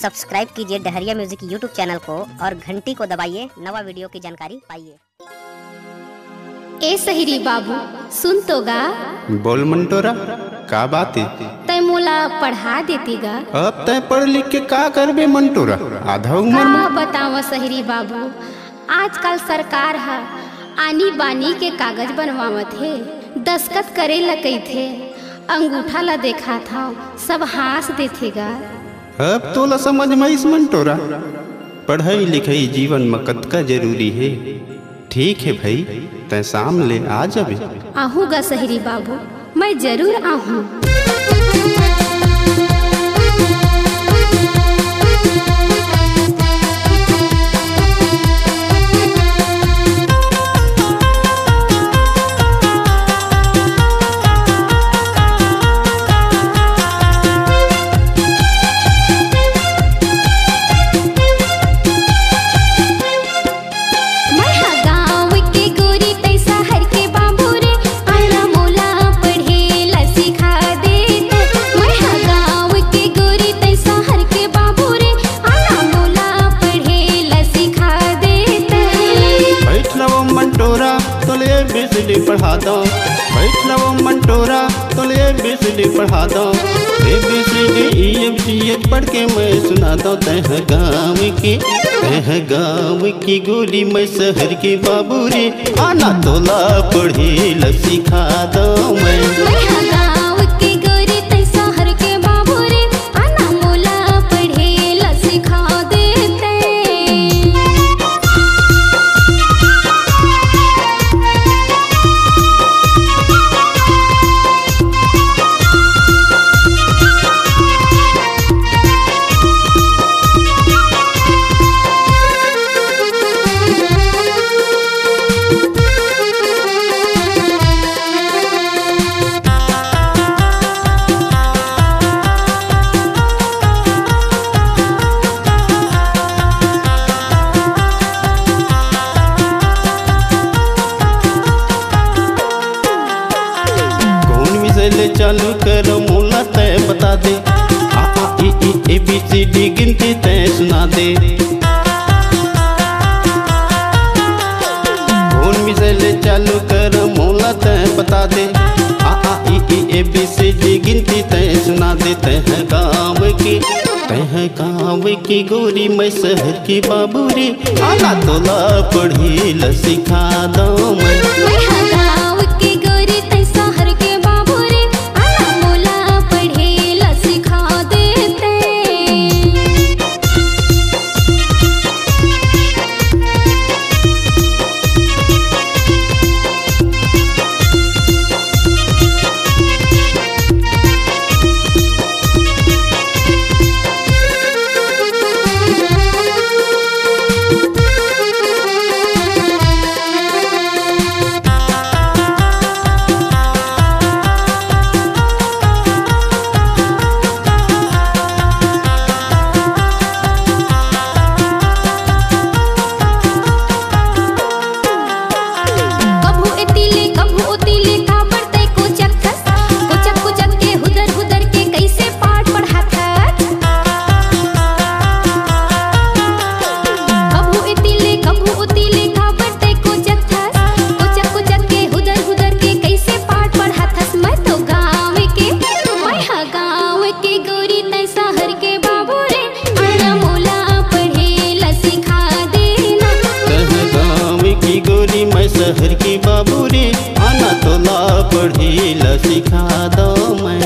Subscribe कीजिए डहरिया music YouTube channel को और घंटी को दबाइए नवा वीडियो की जानकारी पाइए। ए सहिरी बाबू सुन तो गा। बोल मंटोरा, का बात है? तय मोला पढ़ा देती गा। अब तय पढ़ लिख के का करबे मंटोरा? आधा उम्र में बतावा सहिरी बाबू, आजकल सरकार है आनी बानी के कागज बनवावत है, दस्खत करे लकई थे, अंगूठा ला देखा था, सब हाथ देखेगा। अब तोला समझ में इस मंटोरा, पढ़ाई लिखाई जीवन में कतका जरूरी है। ठीक है भाई, तय शाम ले आ जाबे। आहूँगा सहिरी बाबू, मैं जरूर आहूँ। पढ़ा दो, बैठ लो मंटोरा, तो ले ABCD पढ़ा दो। ABCD EFG पढ़ के मैं सुना दो। तह गाँव की गोली, मैं शहर के बाबू रे, आना तोला पढ़े ल सिखा दो। मैं चालू करो मोला तय बता दे, ABCD गिनती तय सुना दे। कौन मिसाइल चालू करो मोला तय बता दे, ABCD गिनती तय सुना दे। तह गाँव की गोरी, मैं शहर की बाबू रे, आना तोला पढ़ी ल सिखा दो। मैं शहर की बाबू रे, आना तोला पढ़ी ल सिखा दो। मैं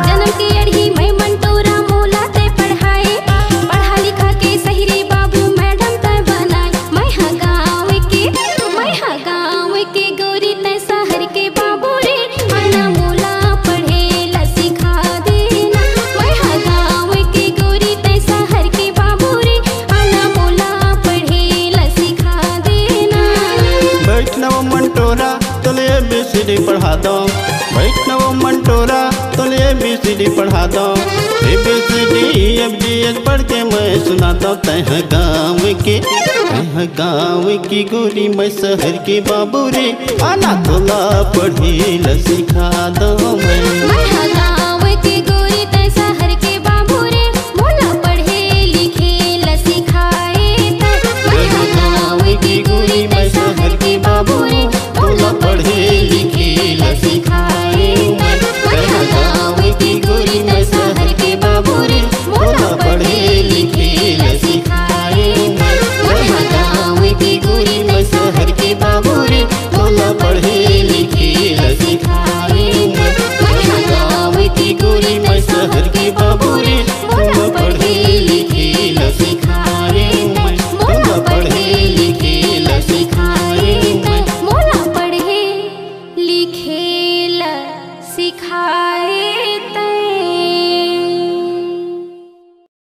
जन्म के ABCD पढ़ा दो। वैष्णव मंटोरा तो ABCD पढ़ा दो। ABCD EFGH पढ़ के मैं सुनाता हूँ। तह गाँव की गोरी मैं शहर के बाबू रे, आना तोला पढ़ी ल सिखा दो मैं।